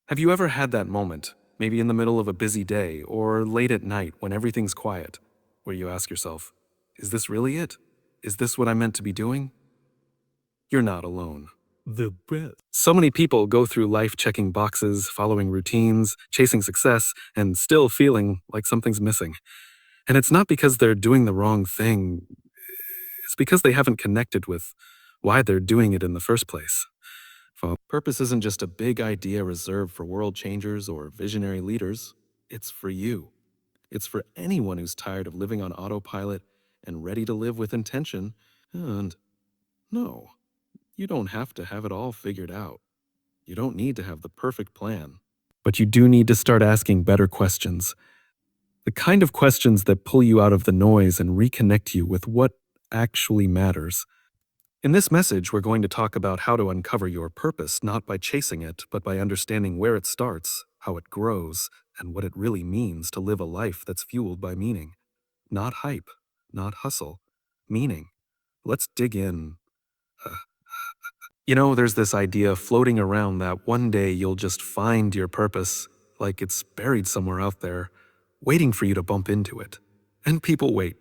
Have you ever had that moment, maybe in the middle of a busy day or late at night when everything's quiet, where you ask yourself, is this really it? Is this what I'm meant to be doing? You're not alone. The best. So many people go through life checking boxes, following routines, chasing success, and still feeling like something's missing. And it's not because they're doing the wrong thing, it's because they haven't connected with why they're doing it in the first place. Well, purpose isn't just a big idea reserved for world changers or visionary leaders. It's for you. It's for anyone who's tired of living on autopilot and ready to live with intention. And no, you don't have to have it all figured out. You don't need to have the perfect plan. But you do need to start asking better questions. The kind of questions that pull you out of the noise and reconnect you with what actually matters. In this message, we're going to talk about how to uncover your purpose, not by chasing it, but by understanding where it starts, how it grows, and what it really means to live a life that's fueled by meaning. Not hype, not hustle, meaning. Let's dig in. There's this idea floating around that one day you'll just find your purpose, like it's buried somewhere out there, waiting for you to bump into it. And people wait.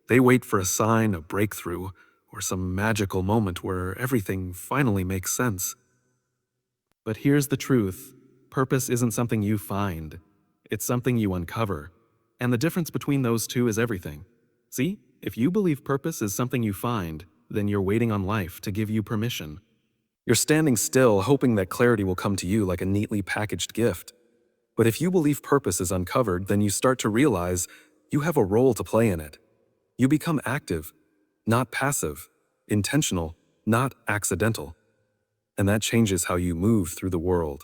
They wait for a sign, a breakthrough, or some magical moment where everything finally makes sense. But here's the truth. Purpose isn't something you find. It's something you uncover. And the difference between those two is everything. See, if you believe purpose is something you find, then you're waiting on life to give you permission. You're standing still, hoping that clarity will come to you like a neatly packaged gift. But if you believe purpose is uncovered, then you start to realize you have a role to play in it. You become active, not passive, intentional, not accidental. And that changes how you move through the world.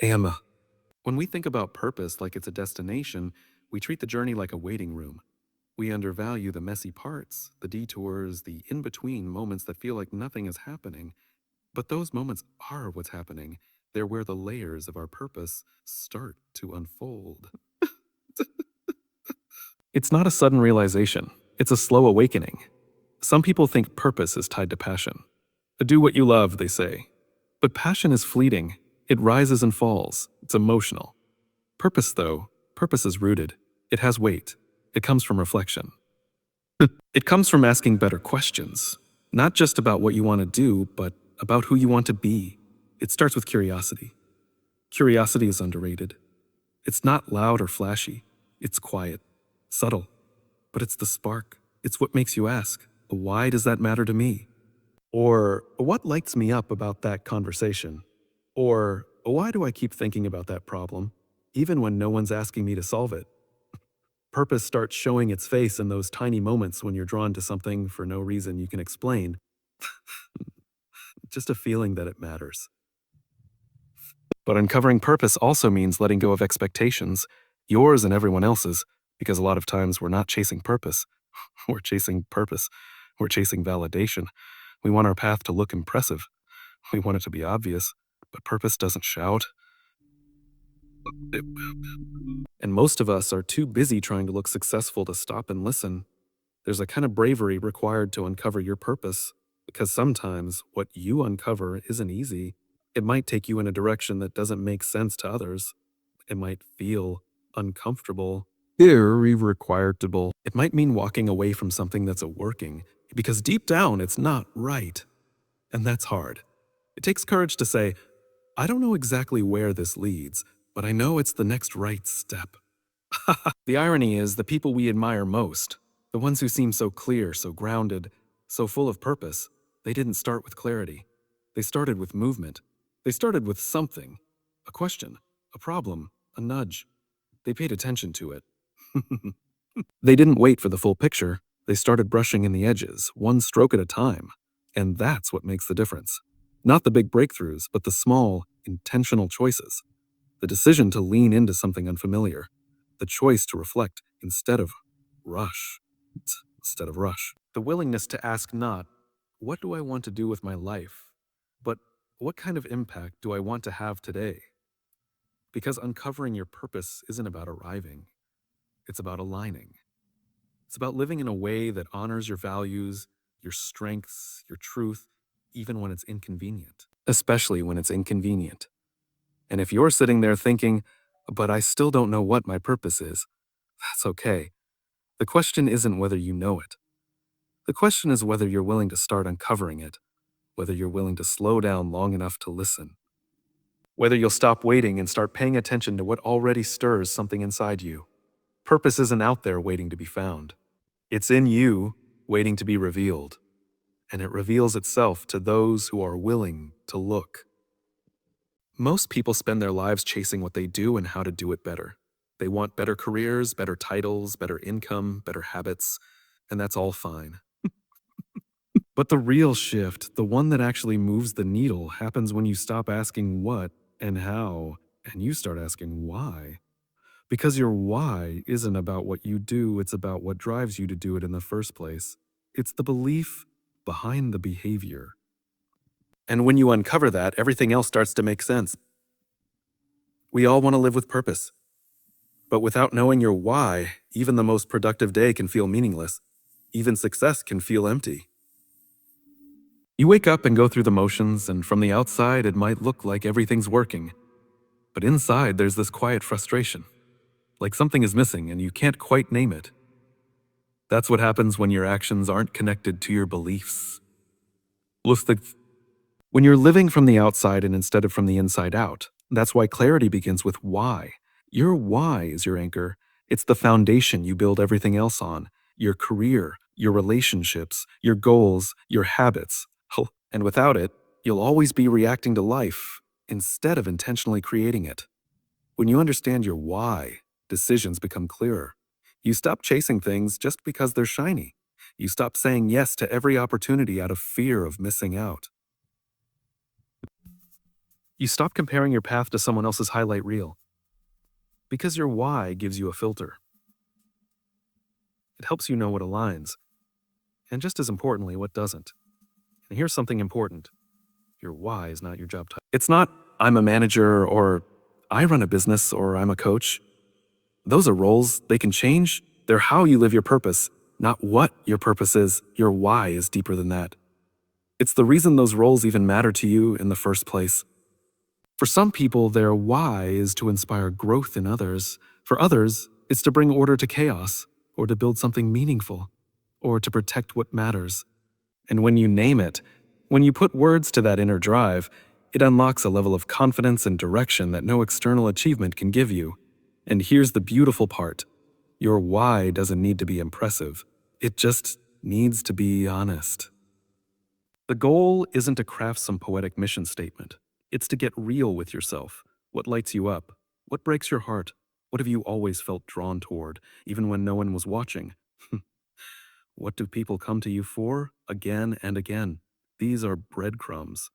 When we think about purpose like it's a destination, we treat the journey like a waiting room. We undervalue the messy parts, the detours, the in-between moments that feel like nothing is happening. But those moments are what's happening. They're where the layers of our purpose start to unfold. It's not a sudden realization. It's a slow awakening. Some people think purpose is tied to passion. Do what you love, they say. But passion is fleeting. It rises and falls. It's emotional. Purpose is rooted. It has weight. It comes from reflection. It comes from asking better questions. Not just about what you want to do, but about who you want to be. It starts with curiosity. Curiosity is underrated. It's not loud or flashy. It's quiet, subtle. But it's the spark. It's what makes you ask, why does that matter to me? Or what lights me up about that conversation? Or why do I keep thinking about that problem, even when no one's asking me to solve it? Purpose starts showing its face in those tiny moments when you're drawn to something for no reason you can explain, just a feeling that it matters. But uncovering purpose also means letting go of expectations, yours and everyone else's, because a lot of times we're not chasing purpose. We're chasing purpose. We're chasing validation. We want our path to look impressive. We want it to be obvious, but purpose doesn't shout. And most of us are too busy trying to look successful to stop and listen. There's a kind of bravery required to uncover your purpose, because sometimes what you uncover isn't easy. It might take you in a direction that doesn't make sense to others. It might feel uncomfortable, irrequireable. It might mean walking away from something that's working, because deep down it's not right. And that's hard. It takes courage to say, I don't know exactly where this leads, but I know it's the next right step. The irony is the people we admire most, the ones who seem so clear, so grounded, so full of purpose, they didn't start with clarity. They started with movement. They started with something, a question, a problem, a nudge. They paid attention to it. They didn't wait for the full picture. They started brushing in the edges, one stroke at a time. And that's what makes the difference. Not the big breakthroughs, but the small, intentional choices. The decision to lean into something unfamiliar. The choice to reflect instead of rush. The willingness to ask not, what do I want to do with my life? But what kind of impact do I want to have today? Because uncovering your purpose isn't about arriving. It's about aligning. It's about living in a way that honors your values, your strengths, your truth, even when it's inconvenient. Especially when it's inconvenient. And if you're sitting there thinking, but I still don't know what my purpose is, that's okay. The question isn't whether you know it. The question is whether you're willing to start uncovering it, whether you're willing to slow down long enough to listen, whether you'll stop waiting and start paying attention to what already stirs something inside you. Purpose isn't out there waiting to be found. It's in you, waiting to be revealed. And it reveals itself to those who are willing to look. Most people spend their lives chasing what they do and how to do it better. They want better careers, better titles, better income, better habits, and that's all fine. But the real shift, the one that actually moves the needle, happens when you stop asking what and how, and you start asking why. Because your why isn't about what you do, it's about what drives you to do it in the first place. It's the belief behind the behavior. And when you uncover that, everything else starts to make sense. We all want to live with purpose. But without knowing your why, even the most productive day can feel meaningless. Even success can feel empty. You wake up and go through the motions, and from the outside, it might look like everything's working. But inside, there's this quiet frustration. Like something is missing and you can't quite name it. That's what happens when your actions aren't connected to your beliefs. When you're living from the outside and instead of from the inside out, that's why clarity begins with why. Your why is your anchor. It's the foundation you build everything else on. Your career, your relationships, your goals, your habits. And without it, you'll always be reacting to life instead of intentionally creating it. When you understand your why, decisions become clearer. You stop chasing things just because they're shiny. You stop saying yes to every opportunity out of fear of missing out. You stop comparing your path to someone else's highlight reel. Because your why gives you a filter. It helps you know what aligns, and just as importantly, what doesn't. And here's something important. Your why is not your job title. It's not, I'm a manager, or I run a business, or I'm a coach. Those are roles, they can change. They're how you live your purpose, not what your purpose is. Your why is deeper than that. It's the reason those roles even matter to you in the first place. For some people, their why is to inspire growth in others. For others, it's to bring order to chaos, or to build something meaningful, or to protect what matters. And when you name it, when you put words to that inner drive, it unlocks a level of confidence and direction that no external achievement can give you. And here's the beautiful part. Your why doesn't need to be impressive. It just needs to be honest. The goal isn't to craft some poetic mission statement. It's to get real with yourself. What lights you up? What breaks your heart? What have you always felt drawn toward, even when no one was watching? What do people come to you for, again and again? These are breadcrumbs.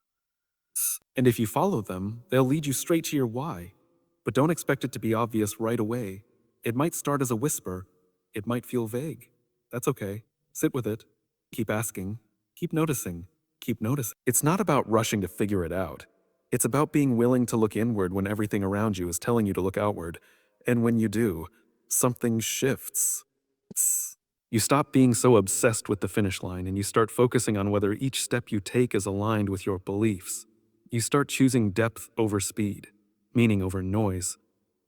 And if you follow them, they'll lead you straight to your why. But don't expect it to be obvious right away. It might start as a whisper. It might feel vague. That's okay. Sit with it. Keep asking. Keep noticing. Keep noticing. It's not about rushing to figure it out. It's about being willing to look inward when everything around you is telling you to look outward. And when you do, something shifts. You stop being so obsessed with the finish line and you start focusing on whether each step you take is aligned with your beliefs. You start choosing depth over speed, meaning over noise,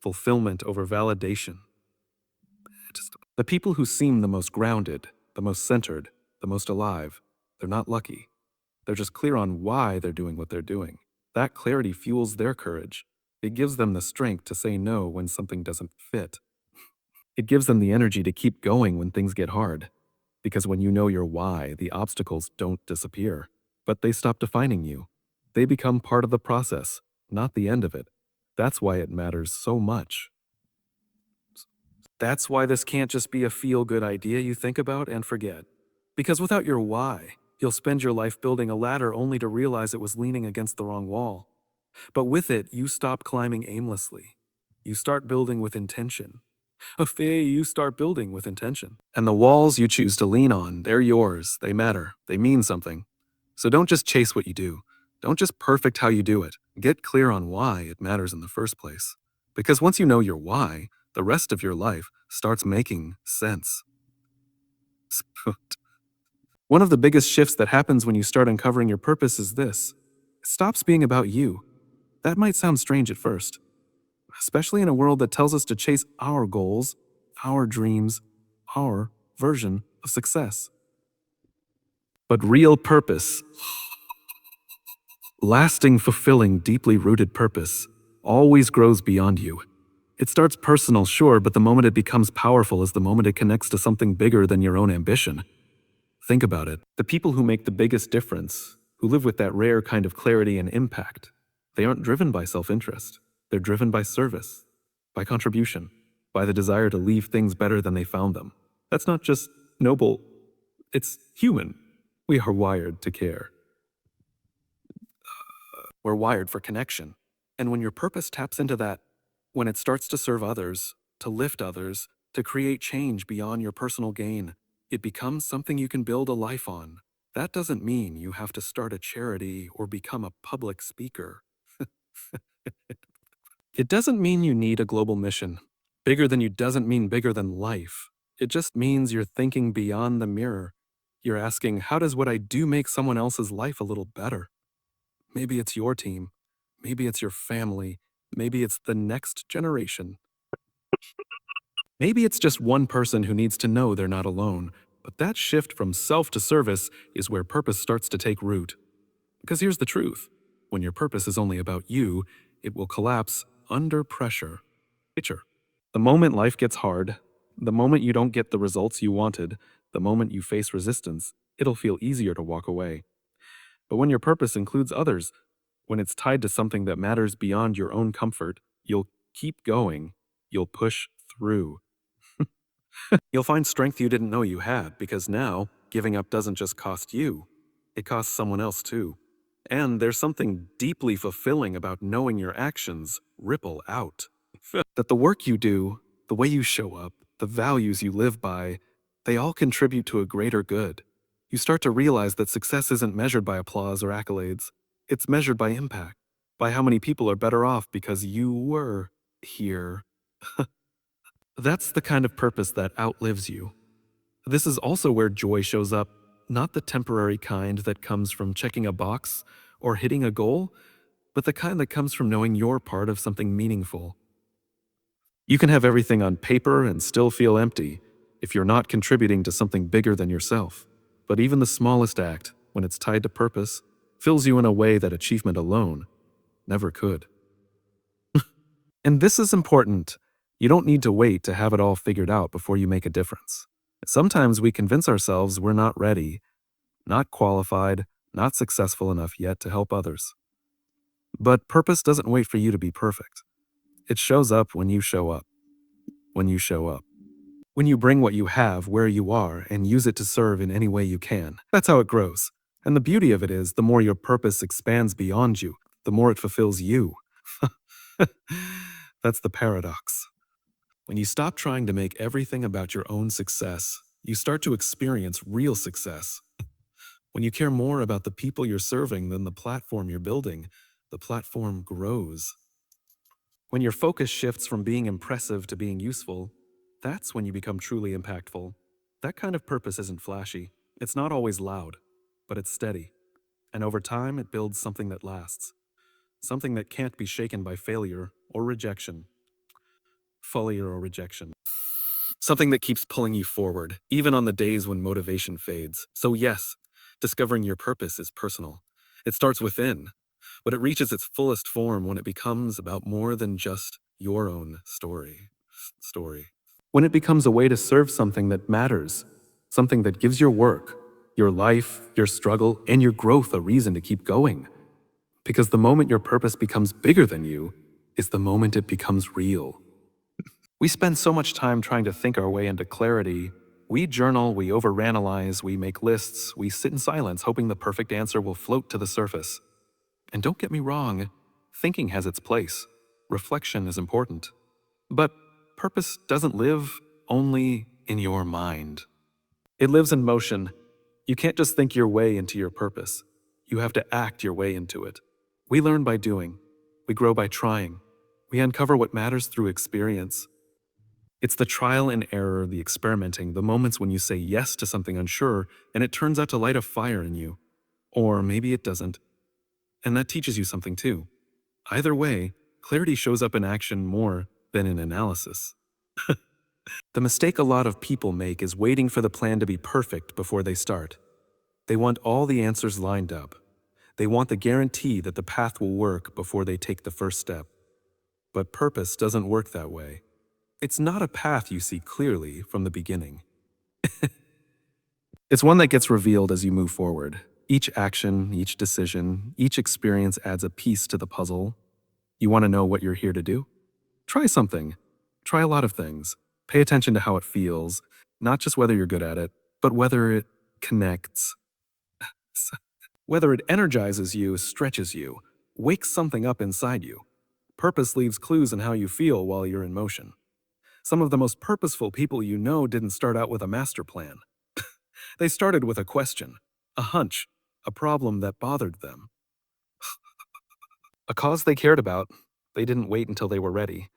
fulfillment over validation. The people who seem the most grounded, the most centered, the most alive, they're not lucky. They're just clear on why they're doing what they're doing. That clarity fuels their courage. It gives them the strength to say no when something doesn't fit. It gives them the energy to keep going when things get hard. Because when you know your why, the obstacles don't disappear, but they stop defining you. They become part of the process, not the end of it. That's why it matters so much. That's why this can't just be a feel-good idea you think about and forget. Because without your why, you'll spend your life building a ladder only to realize it was leaning against the wrong wall. But with it, you stop climbing aimlessly. You start building with intention. You start building with intention. And the walls you choose to lean on, they're yours. They matter. They mean something. So don't just chase what you do. Don't just perfect how you do it. Get clear on why it matters in the first place. Because once you know your why, the rest of your life starts making sense. One of the biggest shifts that happens when you start uncovering your purpose is this. It stops being about you. That might sound strange at first, especially in a world that tells us to chase our goals, our dreams, our version of success. But real purpose, lasting, fulfilling, deeply rooted purpose, always grows beyond you. It starts personal, sure, but the moment it becomes powerful is the moment it connects to something bigger than your own ambition. Think about it. The people who make the biggest difference, who live with that rare kind of clarity and impact, they aren't driven by self-interest. They're driven by service, by contribution, by the desire to leave things better than they found them. That's not just noble, it's human. We are wired to care. We're wired for connection. And when your purpose taps into that, when it starts to serve others, to lift others, to create change beyond your personal gain, it becomes something you can build a life on. That doesn't mean you have to start a charity or become a public speaker. It doesn't mean you need a global mission. Bigger than you doesn't mean bigger than life. It just means you're thinking beyond the mirror. You're asking, how does what I do make someone else's life a little better? Maybe it's your team. Maybe it's your family. Maybe it's the next generation. Maybe it's just one person who needs to know they're not alone. But that shift from self to service is where purpose starts to take root. Because here's the truth. When your purpose is only about you, it will collapse under pressure. Picture. The moment life gets hard, the moment you don't get the results you wanted, the moment you face resistance, it'll feel easier to walk away. But when your purpose includes others, when it's tied to something that matters beyond your own comfort, you'll keep going. You'll push through. You'll find strength you didn't know you had, because now, giving up doesn't just cost you, it costs someone else too. And there's something deeply fulfilling about knowing your actions ripple out. That the work you do, the way you show up, the values you live by, they all contribute to a greater good. You start to realize that success isn't measured by applause or accolades. It's measured by impact, by how many people are better off because you were here. That's the kind of purpose that outlives you. This is also where joy shows up, not the temporary kind that comes from checking a box or hitting a goal, but the kind that comes from knowing you're part of something meaningful. You can have everything on paper and still feel empty if you're not contributing to something bigger than yourself. But even the smallest act, when it's tied to purpose, fills you in a way that achievement alone never could. And this is important. You don't need to wait to have it all figured out before you make a difference. Sometimes we convince ourselves we're not ready, not qualified, not successful enough yet to help others. But purpose doesn't wait for you to be perfect. It shows up when you show up. When you show up. When you bring what you have where you are and use it to serve in any way you can. That's how it grows. And the beauty of it is, the more your purpose expands beyond you, the more it fulfills you. That's the paradox. When you stop trying to make everything about your own success, you start to experience real success. When you care more about the people you're serving than the platform you're building, the platform grows. When your focus shifts from being impressive to being useful, that's when you become truly impactful. That kind of purpose isn't flashy. It's not always loud, but it's steady. And over time, it builds something that lasts. Something that can't be shaken by failure or rejection. Failure or rejection. Something that keeps pulling you forward, even on the days when motivation fades. So yes, discovering your purpose is personal. It starts within, but it reaches its fullest form when it becomes about more than just your own story. When it becomes a way to serve something that matters, something that gives your work, your life, your struggle, and your growth a reason to keep going. Because the moment your purpose becomes bigger than you is the moment it becomes real. We spend so much time trying to think our way into clarity. We journal, we overanalyze, we make lists, we sit in silence hoping the perfect answer will float to the surface. And don't get me wrong, thinking has its place. Reflection is important. But purpose doesn't live only in your mind. It lives in motion. You can't just think your way into your purpose. You have to act your way into it. We learn by doing. We grow by trying. We uncover what matters through experience. It's the trial and error, the experimenting, the moments when you say yes to something unsure and it turns out to light a fire in you. Or maybe it doesn't. And that teaches you something too. Either way, clarity shows up in action more than in analysis. The mistake a lot of people make is waiting for the plan to be perfect before they start. They want all the answers lined up. They want the guarantee that the path will work before they take the first step. But purpose doesn't work that way. It's not a path you see clearly from the beginning. It's one that gets revealed as you move forward. Each action, each decision, each experience adds a piece to the puzzle. You want to know what you're here to do? Try something. Try a lot of things. Pay attention to how it feels, not just whether you're good at it, but whether it connects, whether it energizes you, stretches you, wakes something up inside you. Purpose leaves clues in how you feel while you're in motion. Some of the most purposeful people you know didn't start out with a master plan. They started with a question, a hunch, a problem that bothered them, a cause they cared about. They didn't wait until they were ready.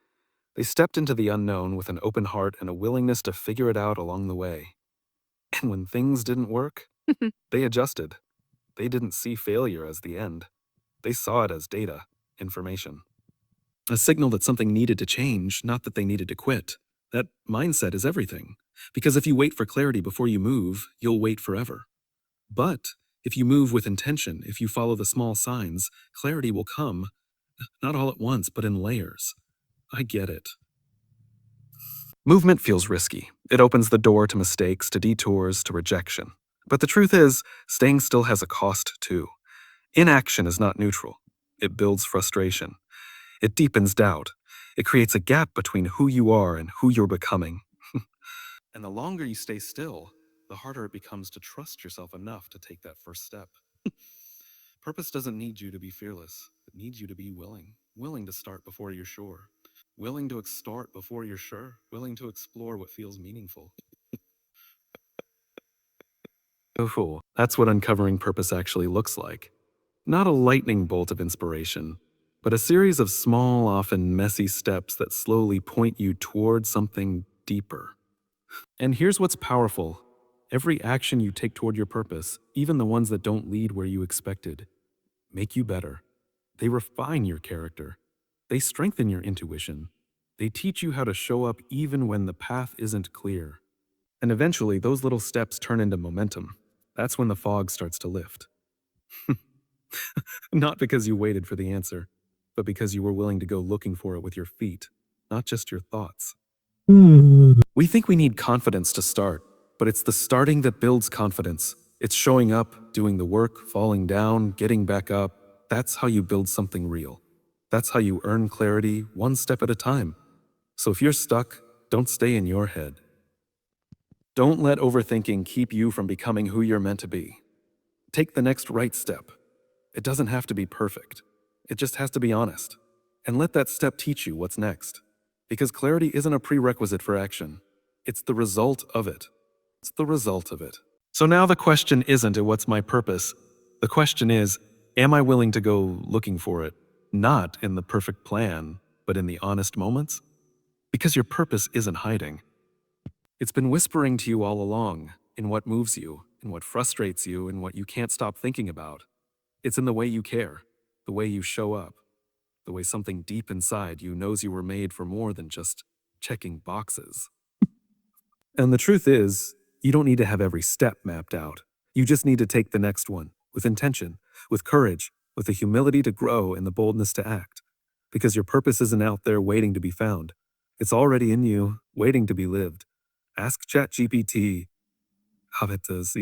They stepped into the unknown with an open heart and a willingness to figure it out along the way. And when things didn't work, they adjusted. They didn't see failure as the end. They saw it as data, information. A signal that something needed to change, not that they needed to quit. That mindset is everything. Because if you wait for clarity before you move, you'll wait forever. But if you move with intention, if you follow the small signs, clarity will come, not all at once, but in layers. I get it. Movement feels risky. It opens the door to mistakes, to detours, to rejection. But the truth is, staying still has a cost too. Inaction is not neutral. It builds frustration. It deepens doubt. It creates a gap between who you are and who you're becoming. And the longer you stay still, the harder it becomes to trust yourself enough to take that first step. Purpose doesn't need you to be fearless. It needs you to be willing to start before you're sure, willing to start before you're sure, willing to explore what feels meaningful. Oh, that's what uncovering purpose actually looks like. Not a lightning bolt of inspiration, but a series of small, often messy steps that slowly point you toward something deeper. And here's what's powerful. Every action you take toward your purpose, even the ones that don't lead where you expected, make you better. They refine your character. They strengthen your intuition. They teach you how to show up even when the path isn't clear. And eventually, those little steps turn into momentum. That's when the fog starts to lift. Not because you waited for the answer, but because you were willing to go looking for it with your feet, not just your thoughts. We think we need confidence to start, but it's the starting that builds confidence. It's showing up, doing the work, falling down, getting back up. That's how you build something real. That's how you earn clarity, one step at a time. So if you're stuck, don't stay in your head. Don't let overthinking keep you from becoming who you're meant to be. Take the next right step. It doesn't have to be perfect. It just has to be honest. And let that step teach you what's next. Because clarity isn't a prerequisite for action. It's the result of it. It's the result of it. So now the question isn't what's my purpose? The question is, am I willing to go looking for it? Not in the perfect plan, but in the honest moments? Because your purpose isn't hiding. It's been whispering to you all along, in what moves you, in what frustrates you, in what you can't stop thinking about. It's in the way you care, the way you show up, the way something deep inside you knows you were made for more than just checking boxes. And the truth is, you don't need to have every step mapped out. You just need to take the next one, with intention, with courage, with the humility to grow and the boldness to act. Because your purpose isn't out there waiting to be found. It's already in you, waiting to be lived. Ask ChatGPT. Habe das,